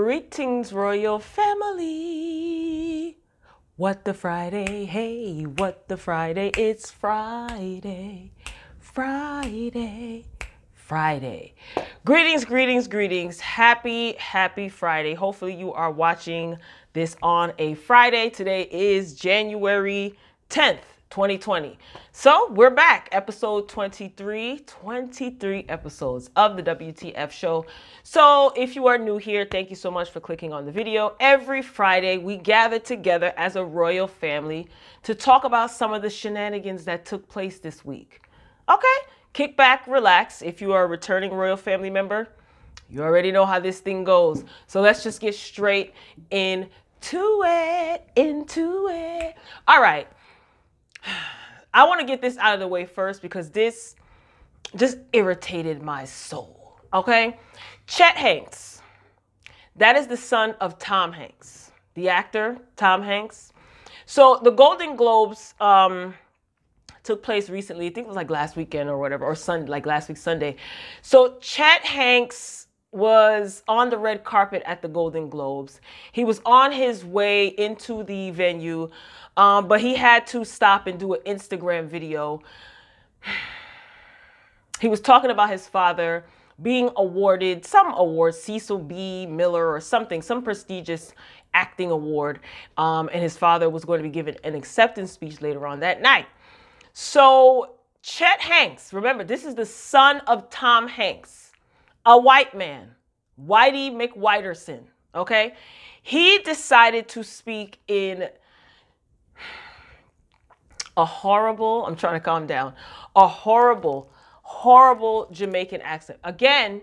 Greetings, royal family. What the Friday? Hey, what the Friday? It's Friday. Friday. Friday. Greetings, greetings, greetings. Happy Friday. Hopefully you are watching this on a Friday. Today is January 10th. 2020. So we're back, episode 23 episodes of the WTF show. So if you are new here, thank you so much for clicking on the video. Every Friday, we gather together as a royal family to talk about some of the shenanigans that took place this week. Okay, kick back, relax. If you are a returning royal family member, you already know how this thing goes. So let's just get straight into it. All right. I want to get this out of the way first because this just irritated my soul, okay? Chet Hanks, that is the son of Tom Hanks, the actor Tom Hanks. So the Golden Globes took place recently. I think it was like last weekend or whatever, or like last week Sunday. So Chet Hanks was on the red carpet at the Golden Globes. He was on his way into the venue, but he had to stop and do an Instagram video. He was talking about his father being awarded some award, Cecil B. Miller or something, some prestigious acting award. And his father was going to be given an acceptance speech later on that night. So Chet Hanks, remember, this is the son of Tom Hanks, a white man, Whitey McWhiterson, okay? He decided to speak in a horrible, I'm trying to calm down, a horrible Jamaican accent. Again,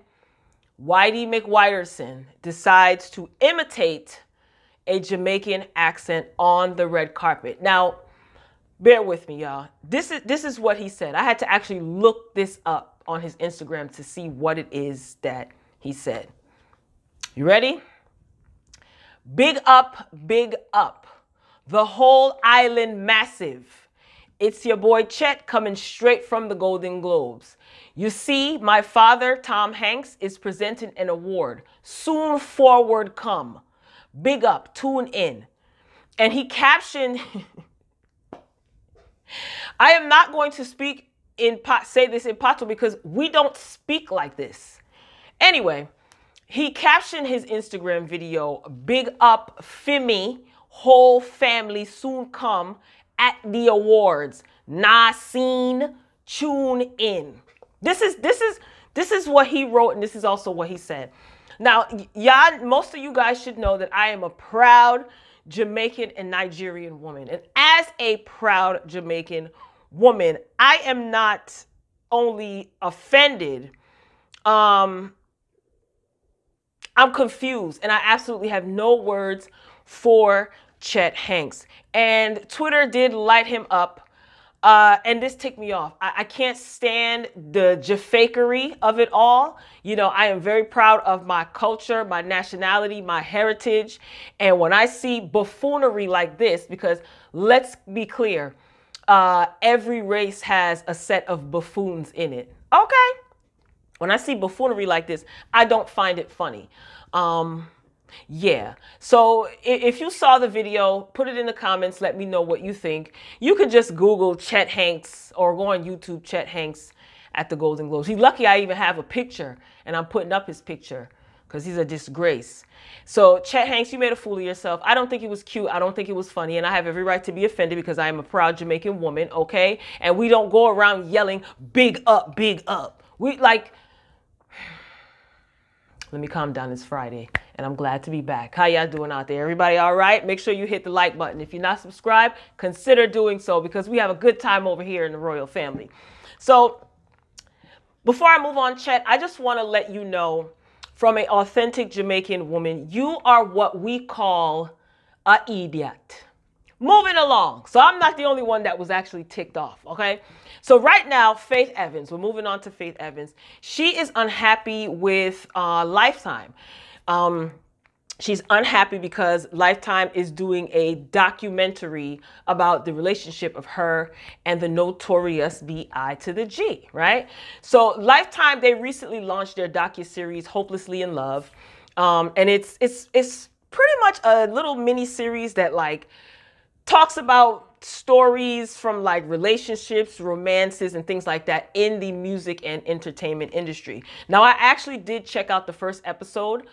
Whitey McWhiterson decides to imitate a Jamaican accent on the red carpet. Now, bear with me, y'all. This is what he said. I had to actually look this up on his Instagram to see what it is that he said. You ready? Big up, the whole island massive. It's your boy Chet coming straight from the Golden Globes. You see, my father, Tom Hanks, is presenting an award. Soon forward come. Big up, tune in. And he captioned, I am not going to say this in Pato because we don't speak like this. Anyway, he captioned his Instagram video, big up Fimi, whole family soon come at the awards. Nah seen, tune in. This is what he wrote, and this is also what he said. Now, y'all, most of you guys should know that I am a proud Jamaican and Nigerian woman. And as a proud Jamaican woman, I am not only offended, I'm confused, and I absolutely have no words for Chet Hanks. And Twitter did light him up, and this ticked me off. I can't stand the jafakery of it all. You know, I am very proud of my culture, my nationality, my heritage. And when I see buffoonery like this, because let's be clear, every race has a set of buffoons in it. Okay. When I see buffoonery like this, I don't find it funny. Yeah. So if you saw the video, put it in the comments. Let me know what you think. You could just Google Chet Hanks or go on YouTube, Chet Hanks at the Golden Globes. He's lucky I even have a picture and I'm putting up his picture because he's a disgrace. So Chet Hanks, you made a fool of yourself. I don't think it was cute. I don't think it was funny. And I have every right to be offended because I am a proud Jamaican woman. Okay. And we don't go around yelling, big up, big up. We like, let me calm down. It's Friday and I'm glad to be back. How y'all doing out there? Everybody all right? Make sure you hit the like button. If you're not subscribed, consider doing so because we have a good time over here in the royal family. So before I move on, Chet, I just want to let you know from an authentic Jamaican woman, you are what we call an idiot. Moving along. So I'm not the only one that was actually ticked off, okay? So right now, Faith Evans, we're moving on to Faith Evans. She is unhappy with Lifetime. She's unhappy because Lifetime is doing a documentary about the relationship of her and the notorious B.I. to the G, right? So Lifetime, they recently launched their docuseries, Hopelessly in Love. And it's pretty much a little mini series that like talks about stories from like relationships, romances, and things like that in the music and entertainment industry. Now, I actually did check out the first episode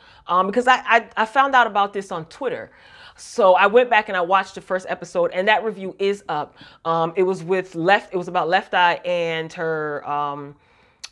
because I found out about this on Twitter. So I went back and I watched the first episode, and that review is up. It was about Left Eye and her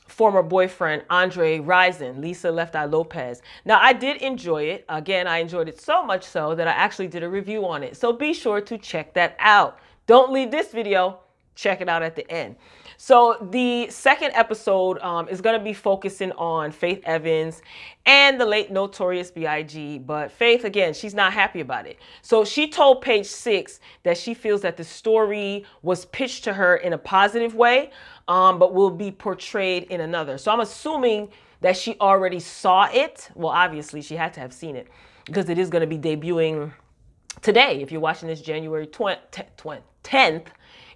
former boyfriend, Andre Rison, Lisa Left Eye Lopez. Now, I did enjoy it. Again, I enjoyed it so much so that I actually did a review on it. So be sure to check that out. Don't leave this video. Check it out at the end. So the second episode is going to be focusing on Faith Evans and the late Notorious B.I.G. But Faith, again, she's not happy about it. So she told Page Six that she feels that the story was pitched to her in a positive way, but will be portrayed in another. So I'm assuming that she already saw it. Well, obviously, she had to have seen it because it is going to be debuting today. If you're watching this January 10th,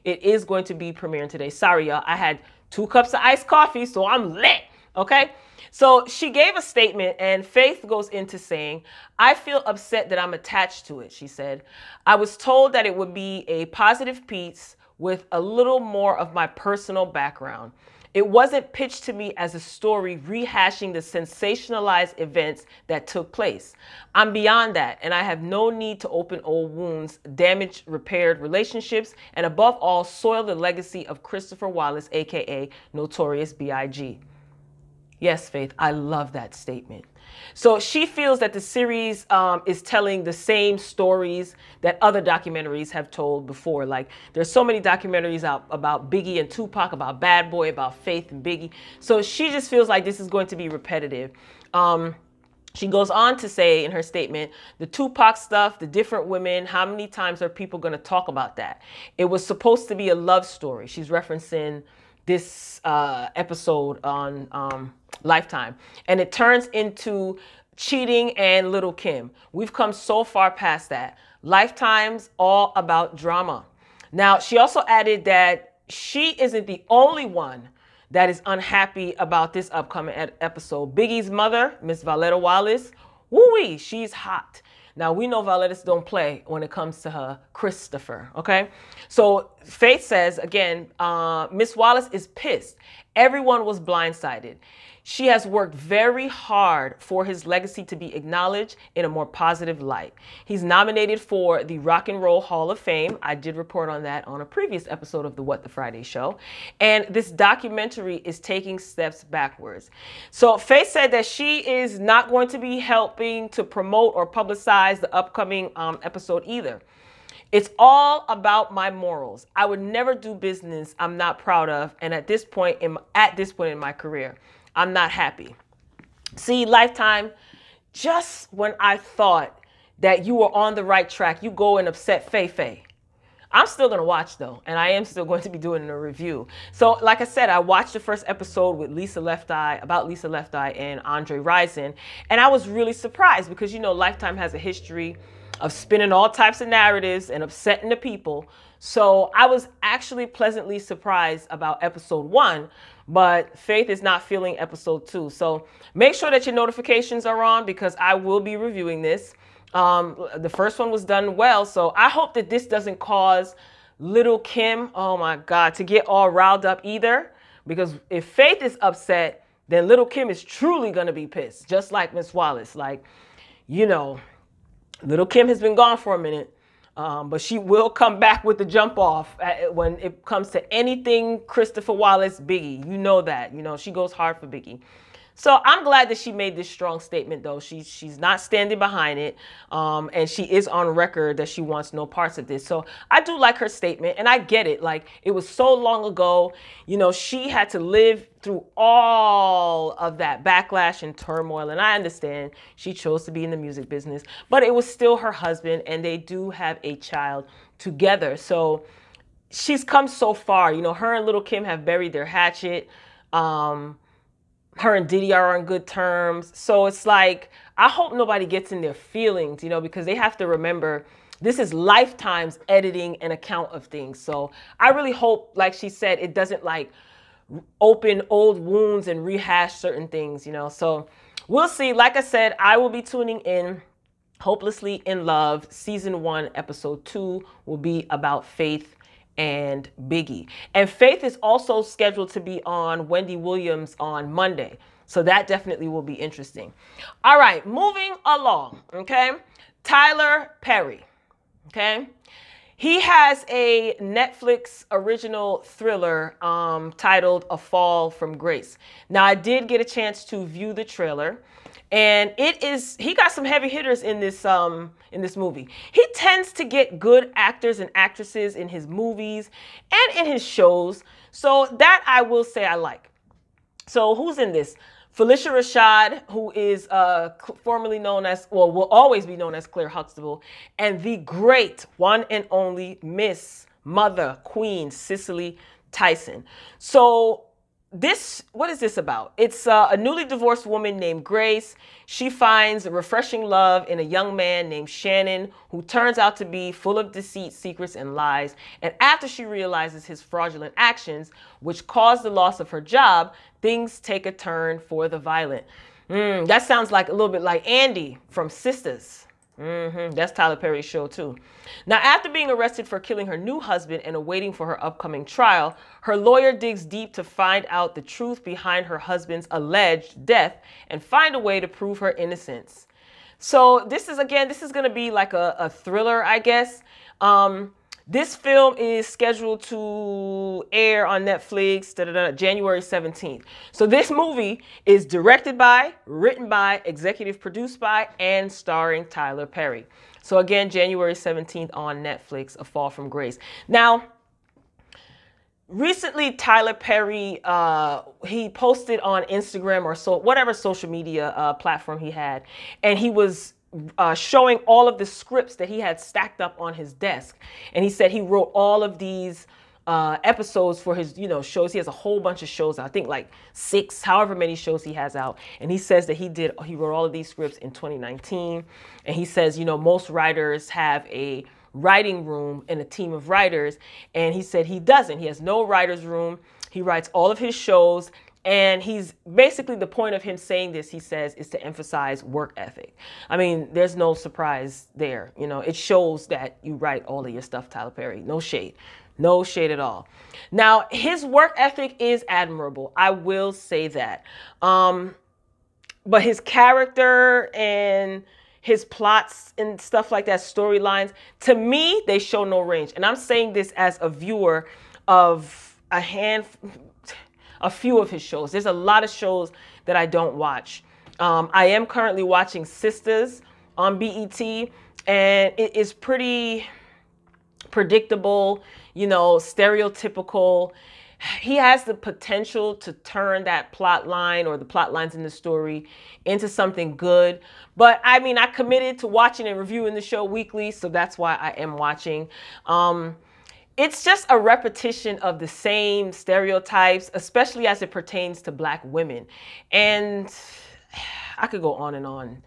it is going to be premiering today. Sorry, y'all. I had 2 cups of iced coffee, so I'm lit. Okay? So she gave a statement, and Faith goes into saying, I feel upset that I'm attached to it, she said. I was told that it would be a positive piece with a little more of my personal background. It wasn't pitched to me as a story rehashing the sensationalized events that took place. I'm beyond that, and I have no need to open old wounds, damage repaired relationships, and above all, soil the legacy of Christopher Wallace, aka Notorious B.I.G. Yes, Faith, I love that statement. So she feels that the series is telling the same stories that other documentaries have told before. Like, there's so many documentaries out about Biggie and Tupac, about Bad Boy, about Faith and Biggie. So she just feels like this is going to be repetitive. She goes on to say in her statement, the Tupac stuff, the different women, how many times are people going to talk about that? It was supposed to be a love story. She's referencing this episode on Lifetime, and it turns into cheating and Little Kim. We've come so far past that. Lifetime's all about drama. Now, she also added that she isn't the only one that is unhappy about this upcoming episode. Biggie's mother, Miss Valetta Wallace, woo-wee, she's hot. Now, we know Valetta don't play when it comes to her Christopher, okay? So Faith says, again, Miss Wallace is pissed. Everyone was blindsided. She has worked very hard for his legacy to be acknowledged in a more positive light. He's nominated for the Rock and Roll Hall of Fame. I did report on that on a previous episode of the What the Friday Show. And this documentary is taking steps backwards. So Faith said that she is not going to be helping to promote or publicize the upcoming episode either. It's all about my morals. I would never do business I'm not proud of, and at this point in my career, I'm not happy. See, Lifetime, just when I thought that you were on the right track, you go and upset Faye. I'm still going to watch, though, and I am still going to be doing a review. So, like I said, I watched the first episode with Lisa Left Eye and Andre Rison, and I was really surprised because, you know, Lifetime has a history of spinning all types of narratives and upsetting the people. So I was actually pleasantly surprised about episode 1, but Faith is not feeling episode 2. So make sure that your notifications are on because I will be reviewing this. The first one was done well, so I hope that this doesn't cause Little Kim, oh my God, to get all riled up either. Because if Faith is upset, then Little Kim is truly going to be pissed, just like Miss Wallace. Like, you know, Little Kim has been gone for a minute, but she will come back with the jump off when it comes to anything Christopher Wallace, Biggie. You know that. You know, she goes hard for Biggie. So I'm glad that she made this strong statement, though. She's not standing behind it, and she is on record that she wants no parts of this. So I do like her statement, and I get it. Like, it was so long ago. You know, she had to live through all of that backlash and turmoil, and I understand she chose to be in the music business, but it was still her husband, and they do have a child together. So she's come so far. You know, her and Little Kim have buried their hatchet. Her and Diddy are on good terms. So it's like, I hope nobody gets in their feelings, you know, because they have to remember this is Lifetime's editing and account of things. So I really hope, like she said, it doesn't like open old wounds and rehash certain things, you know. So we'll see. Like I said, I will be tuning in. Hopelessly in Love, season 1, episode 2 will be about Faith and Biggie. And Faith is also scheduled to be on Wendy Williams on Monday. So that definitely will be interesting. All right, moving along, okay? Tyler Perry, okay? He has a Netflix original thriller titled A Fall from Grace. Now, I did get a chance to view the trailer, and he got some heavy hitters in this movie. He tends to get good actors and actresses in his movies and in his shows, so that I will say I like. So who's in this? Felicia Rashad, who is formerly known as, well, will always be known as Claire Huxtable, and the great one and only Miss Mother Queen Cicely Tyson. So what is this about? It's a newly divorced woman named Grace. She finds a refreshing love in a young man named Shannon, who turns out to be full of deceit, secrets, and lies. And after she realizes his fraudulent actions, which caused the loss of her job, things take a turn for the violent. That sounds like a little bit like Andy from Sisters. That's Tyler Perry's show too. Now, after being arrested for killing her new husband and awaiting for her upcoming trial, her lawyer digs deep to find out the truth behind her husband's alleged death and find a way to prove her innocence. So this is going to be like a thriller, I guess. This film is scheduled to air on Netflix January 17th. So this movie is directed by, written by, executive produced by, and starring Tyler Perry. So again, January 17th on Netflix, A Fall from Grace. Now, recently Tyler Perry, he posted on Instagram or whatever social media platform he had, and he was showing all of the scripts that he had stacked up on his desk. And he said he wrote all of these episodes for his, shows. He has a whole bunch of shows, I think like 6, however many shows he has out. And he says that he wrote all of these scripts in 2019. And he says, most writers have a writing room and a team of writers. And he said he doesn't. He has no writer's room. He writes all of his shows. And he's basically, the point of him saying this, he says, is to emphasize work ethic. I mean, there's no surprise there. It shows that you write all of your stuff, Tyler Perry. No shade. No shade at all. Now, his work ethic is admirable. I will say that. But his character and his plots and stuff like that, storylines, to me, they show no range. And I'm saying this as a viewer of a few of his shows. There's a lot of shows that I don't watch. I am currently watching Sisters on BET, and it is pretty predictable, stereotypical. He has the potential to turn that plot line or the plot lines in the story into something good. But I mean, I committed to watching and reviewing the show weekly, so that's why I am watching. It's just a repetition of the same stereotypes, especially as it pertains to Black women. And I could go on and on,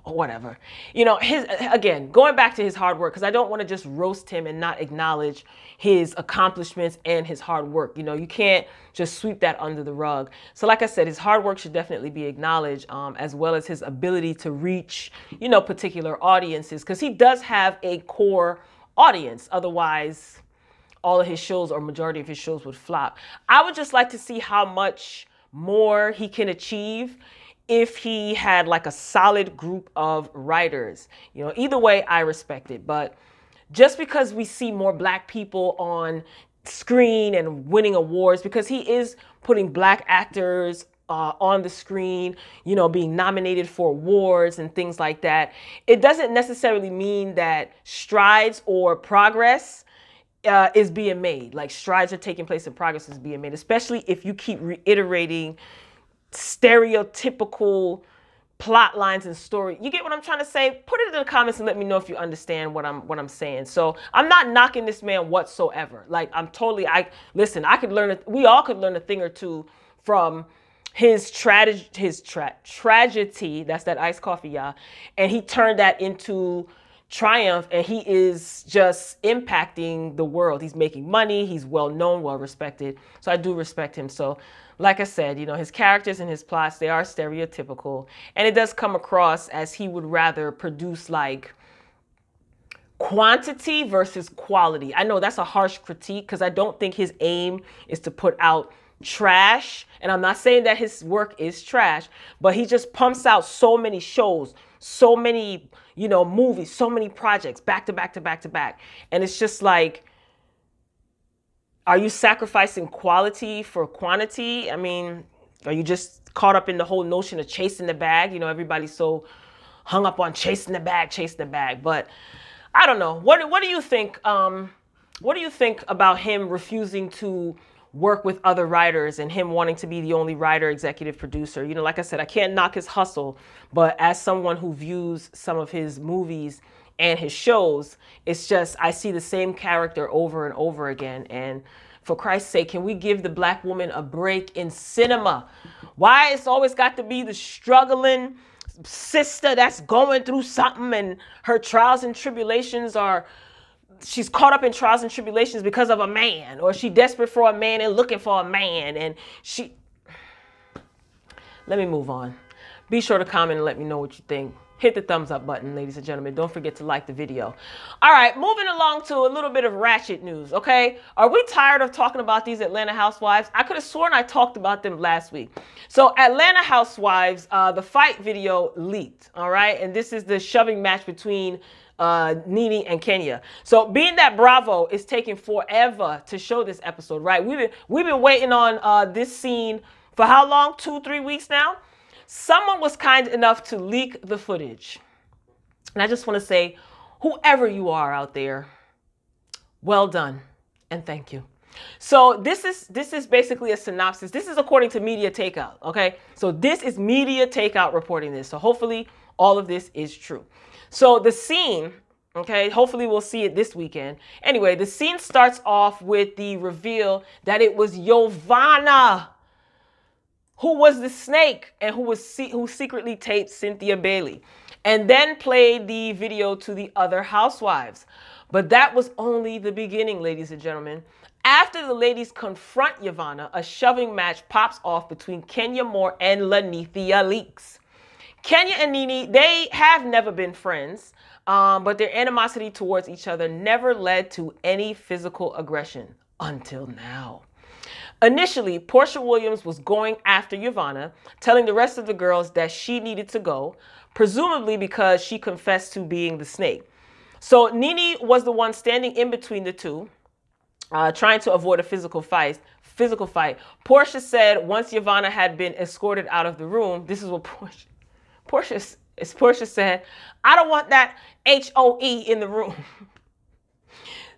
whatever. Again, going back to his hard work, because I don't want to just roast him and not acknowledge his accomplishments and his hard work. You can't just sweep that under the rug. So like I said, his hard work should definitely be acknowledged, as well as his ability to reach, particular audiences, because he does have a core audience. Otherwise, all of his shows or majority of his shows would flop. I would just like to see how much more he can achieve if he had like a solid group of writers. Either way, I respect it. But just because we see more Black people on screen and winning awards, because he is putting Black actors on the screen, being nominated for awards and things like that, it doesn't necessarily mean that strides or progress is being made. Like strides are taking place and progress is being made, especially if you keep reiterating stereotypical plot lines and story. You get what I'm trying to say? Put it in the comments and let me know if you understand what I'm saying. So I'm not knocking this man whatsoever. Like listen, we all could learn a thing or two from his tragedy, that's that iced coffee, y'all. And he turned that into triumph, and he is just impacting the world. He's making money. He's well known, well respected. So I do respect him. So like I said, you know, his characters and his plots, they are stereotypical. And it does come across as he would rather produce like quantity versus quality. I know that's a harsh critique because I don't think his aim is to put out trash. And I'm not saying that his work is trash, but he just pumps out so many shows, so many, you know, movies, so many projects back to back to back to back. And it's just like, are you sacrificing quality for quantity? I mean, are you just caught up in the whole notion of chasing the bag? You know, everybody's so hung up on chasing the bag, chasing the bag. But I don't know. What do you think? What do you think about him refusing to work with other writers and him wanting to be the only writer, executive producer? You know, like I said, I can't knock his hustle, but as someone who views some of his movies and his shows, it's just, I see the same character over and over again. And for Christ's sake, can we give the black woman a break in cinema? Why it's always got to be the struggling sister that's going through something and her trials and tribulations are, she's caught up in trials and tribulations because of a man, or she desperate for a man and looking for a man, and she... Let me move on. Be sure to comment and let me know what you think. Hit the thumbs up button, ladies and gentlemen. Don't forget to like the video. All right, moving along to a little bit of ratchet news, okay? Are we tired of talking about these Atlanta housewives? I could have sworn I talked about them last week. So Atlanta housewives, the fight video leaked, all right? And this is the shoving match between Nene and Kenya. So being that Bravo is taking forever to show this episode, right? We've been waiting on this scene for how long? 2-3 weeks now? Someone was kind enough to leak the footage. And I just want to say, whoever you are out there, well done and thank you. So this is basically a synopsis. This is according to Media Takeout, okay? So this is Media Takeout reporting this. So hopefully all of this is true. So the scene, okay, hopefully we'll see it this weekend. Anyway, the scene starts off with the reveal that it was Giovanna who was the snake and who secretly taped Cynthia Bailey, and then played the video to the other housewives. But that was only the beginning, ladies and gentlemen. After the ladies confront Giovanna, a shoving match pops off between Kenya Moore and Lanithia Leakes. Kenya and Nene, they have never been friends, but their animosity towards each other never led to any physical aggression until now. Initially, Portia Williams was going after Giovanna, telling the rest of the girls that she needed to go, presumably because she confessed to being the snake. So Nene was the one standing in between the two, trying to avoid a physical fight. Portia said once Giovanna had been escorted out of the room, this is what Portia said, "I don't want that HOE in the room."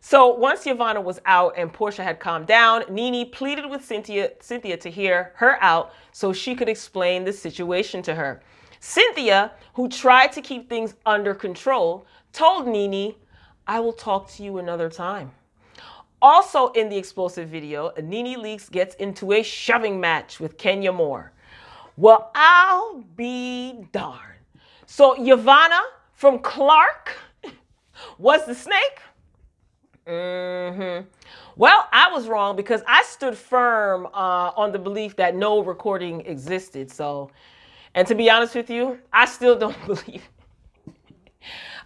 So once Giovanna was out and Portia had calmed down, Nene pleaded with Cynthia to hear her out so she could explain the situation to her. Cynthia, who tried to keep things under control, told Nene, "I will talk to you another time." Also in the explosive video, Nene Leakes gets into a shoving match with Kenya Moore. Well, I'll be darned. So Giovanna from Clark was the snake? Well, I was wrong because I stood firm on the belief that no recording existed. So, and to be honest with you, I still don't believe it.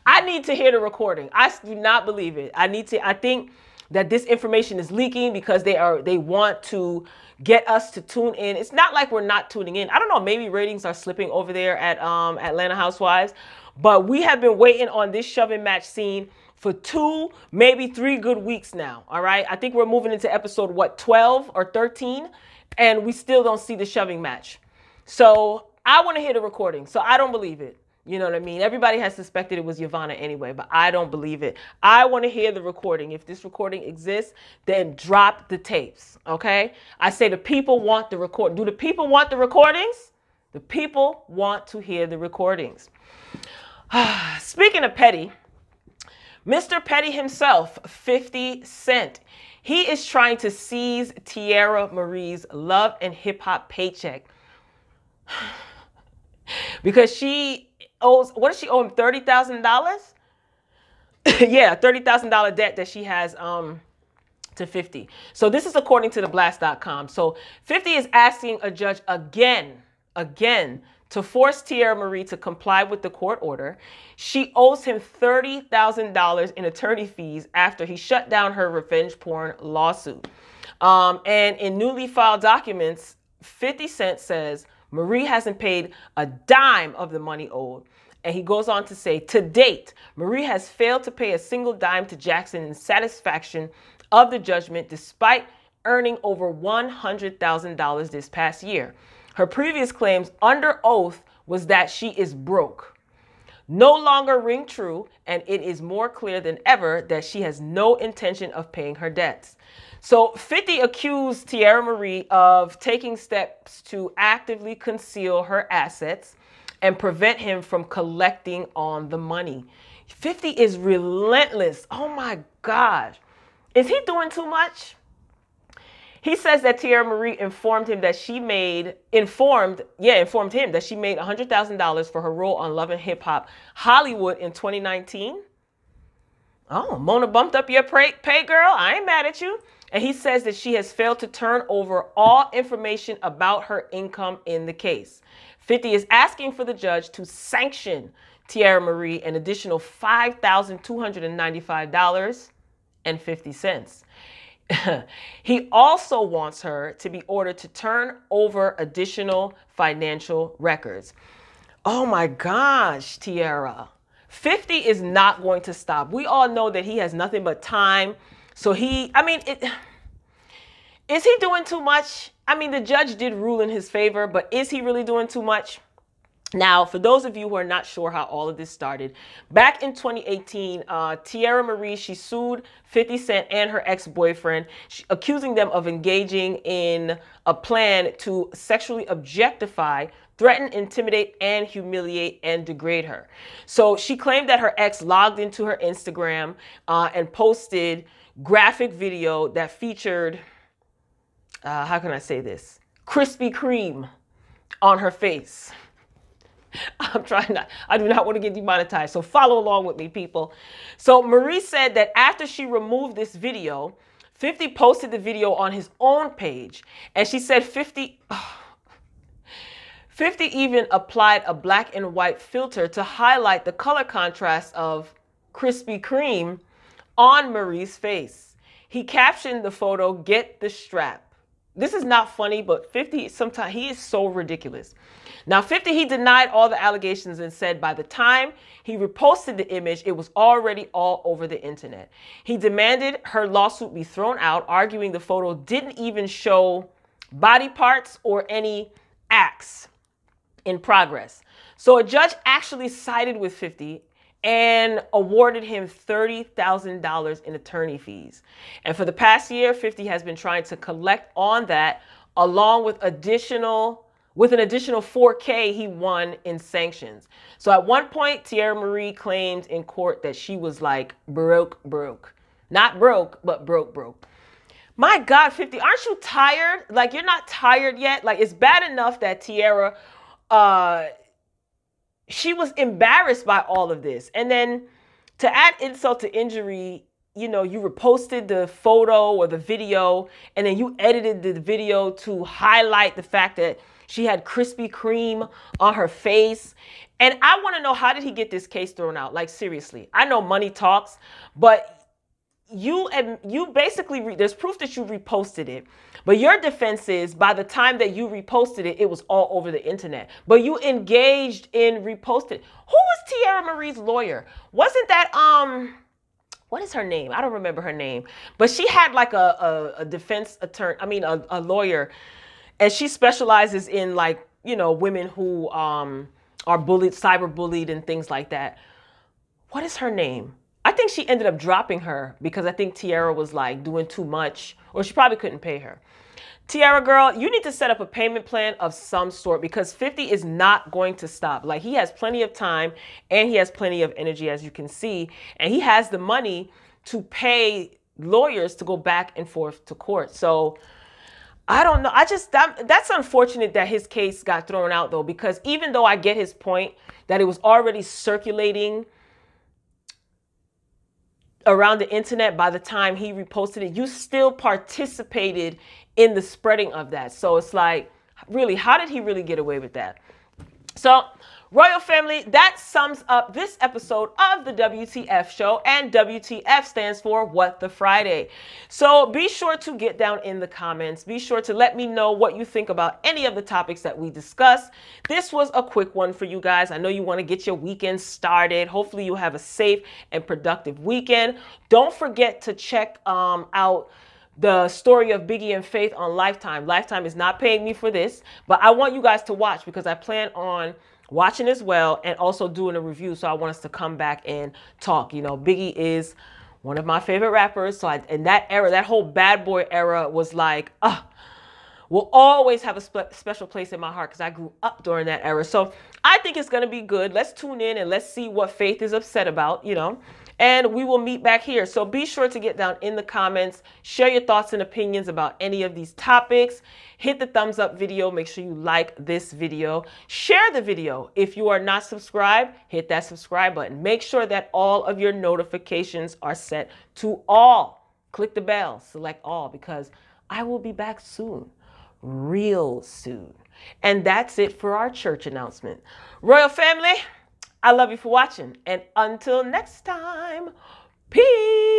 I need to hear the recording. I do not believe it. I think that this information is leaking because they want to get us to tune in. It's not like we're not tuning in. I don't know, maybe ratings are slipping over there at Atlanta Housewives, but we have been waiting on this shoving match scene for 2, maybe 3 good weeks now, all right? I think we're moving into episode, what, 12 or 13, and we still don't see the shoving match. So I want to hear the recording, so I don't believe it. You know what I mean? Everybody has suspected it was Giovanna anyway, but I don't believe it. I want to hear the recording. If this recording exists, then drop the tapes, okay? I say the people want the record. Do the people want the recordings? The people want to hear the recordings. Speaking of petty, Mr. Petty himself, 50 Cent. He is trying to seize Teairra Marie's love and hip hop paycheck because she owes, what does she owe him, $30,000? Yeah, $30,000 debt that she has to 50. So this is according to the blast.com. So 50 is asking a judge again, to force Teairra Marie to comply with the court order. She owes him $30,000 in attorney fees after he shut down her revenge porn lawsuit. And in newly filed documents, 50 Cent says Marie hasn't paid a dime of the money owed. And he goes on to say, to date, Marie has failed to pay a single dime to Jackson in satisfaction of the judgment, despite earning over $100,000 this past year. Her previous claims under oath was that she is broke. No longer ring true, and it is more clear than ever that she has no intention of paying her debts. So 50 accused Teairra Marie of taking steps to actively conceal her assets and prevent him from collecting on the money. 50 is relentless. Oh my gosh. Is he doing too much? He says that Teairra Marie informed him that she made $100,000 for her role on Love and Hip Hop Hollywood in 2019. Oh, Mona bumped up your pay, girl. I ain't mad at you. And he says that she has failed to turn over all information about her income in the case. 50 is asking for the judge to sanction Teairra Marie an additional $5,295.50. He also wants her to be ordered to turn over additional financial records. Oh my gosh, Teairra. 50 is not going to stop. We all know that he has nothing but time. So is he doing too much? I mean, the judge did rule in his favor, but is he really doing too much? Now, for those of you who are not sure how all of this started, back in 2018, Teairra Marie, she sued 50 Cent and her ex-boyfriend, accusing them of engaging in a plan to sexually objectify, threaten, intimidate, and humiliate and degrade her. So she claimed that her ex logged into her Instagram and posted graphic video that featured, how can I say this? Krispy Kreme on her face. I do not want to get demonetized. So follow along with me, people. So Marie said that after she removed this video, 50 posted the video on his own page. And she said 50 even applied a black and white filter to highlight the color contrast of Krispy Kreme on Marie's face. He captioned the photo, "Get the strap." This is not funny, but 50, sometimes he is so ridiculous. Now, 50, he denied all the allegations and said by the time he reposted the image, it was already all over the internet. He demanded her lawsuit be thrown out, arguing the photo didn't even show body parts or any acts in progress. So a judge actually sided with 50 and awarded him $30,000 in attorney fees. And for the past year, 50 has been trying to collect on that, along with an additional $4K he won in sanctions. So at one point, Teairra Marie claimed in court that she was like broke. Not broke, but broke. My God, 50, aren't you tired? Like, you're not tired yet? Like, it's bad enough that Teairra, she was embarrassed by all of this. And then to add insult to injury, you know, you reposted the photo or the video, and then you edited the video to highlight the fact that she had Krispy Kreme on her face. And I want to know, how did he get this case thrown out? Like, seriously, I know money talks, but you basically, there's proof that you reposted it. But your defense is by the time that you reposted it, it was all over the internet. But you engaged in reposting. Who was Teairra Marie's lawyer? Wasn't that, what is her name? I don't remember her name. But she had like a defense attorney, a lawyer. And she specializes in, like, you know, women who are bullied, cyber bullied and things like that. What is her name? I think she ended up dropping her because I think Teairra was like doing too much, or she probably couldn't pay her. Teairra, girl, you need to set up a payment plan of some sort, because 50 is not going to stop. Like, he has plenty of time and he has plenty of energy, as you can see, and he has the money to pay lawyers to go back and forth to court. So I don't know. That's unfortunate that his case got thrown out, though, because even though I get his point that it was already circulating around the internet by the time he reposted it, you still participated in the spreading of that. So it's like, really, how did he really get away with that? So, Royal Family, that sums up this episode of the WTF show, and WTF stands for What the Friday. So be sure to get down in the comments. Be sure to let me know what you think about any of the topics that we discussed. This was a quick one for you guys. I know you want to get your weekend started. Hopefully you have a safe and productive weekend. Don't forget to check out the story of Biggie and Faith on Lifetime. Lifetime is not paying me for this, but I want you guys to watch because I plan on watching as well and also doing a review. So I want us to come back and talk. You know, Biggie is one of my favorite rappers. So in that era, that whole bad boy era was like, will always have a special place in my heart because I grew up during that era. So I think it's going to be good. Let's tune in and let's see what Faith is upset about, you know. And we will meet back here. So be sure to get down in the comments, share your thoughts and opinions about any of these topics. Hit the thumbs up video. Make sure you like this video. Share the video. If you are not subscribed, hit that subscribe button. Make sure that all of your notifications are set to all. Click the bell, select all, because I will be back soon, real soon. And that's it for our church announcement. Royal Family, I love you for watching. And until next time, peace.